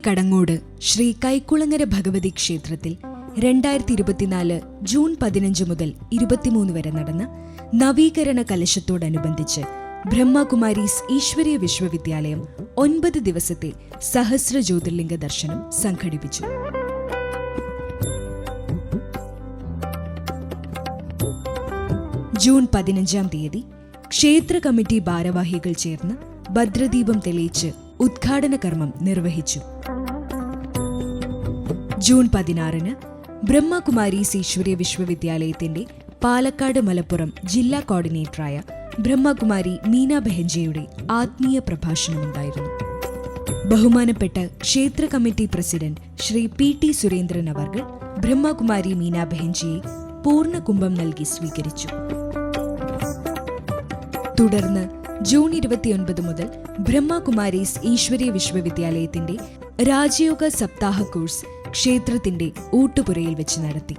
കടങ്ങോട് ശ്രീ കൈക്കുളങ്ങര ഭഗവതി ക്ഷേത്രത്തിൽ 2024 ജൂൺ 15 മുതൽ 23 വരെ നടന്ന നവീകരണ കലശത്തോടനുബന്ധിച്ച് ബ്രഹ്മകുമാരീസ് ഈശ്വരീയ വിശ്വവിദ്യാലയം 9 ദിവസത്തെ സഹസ്ര ജ്യോതിർലിംഗ ദർശനം സംഘടിപ്പിച്ചു. ജൂൺ 15-ാം തീയതി ക്ഷേത്ര കമ്മിറ്റി ഭാരവാഹികൾ ചേർന്ന് ഭദ്രദീപം തെളിയിച്ച് ഉദ്ഘാടന കർമ്മം നിർവഹിച്ചു. ജൂൺ 16-ന് ബ്രഹ്മകുമാരീസ് ഈശ്വരീയ വിശ്വവിദ്യാലയത്തിന്റെ പാലക്കാട് മലപ്പുറം ജില്ലാ കോർഡിനേറ്ററായ ബ്രഹ്മകുമാരി മീന ബെഹൻജിയുടെ ആത്മീയ പ്രഭാഷണമുണ്ടായിരുന്നു. ബഹുമാനപ്പെട്ട ക്ഷേത്ര committee president Sree PT Surendran അവർകൾ ബ്രഹ്മകുമാരി മീന ബെഹൻജിയെ പൂർണ്ണ കുംഭം നൽകി സ്വീകരിച്ചു. തുടർന്ന് ജൂൺ 29 മുതൽ ബ്രഹ്മകുമാരീസ് ഈശ്വരീയ വിശ്വവിദ്യാലയത്തിന്റെ രാജയോഗ സപ്താഹ കോഴ്സ് ക്ഷേത്രത്തിന്റെ ഊട്ടുപുരയിൽ വെച്ച് നടത്തി.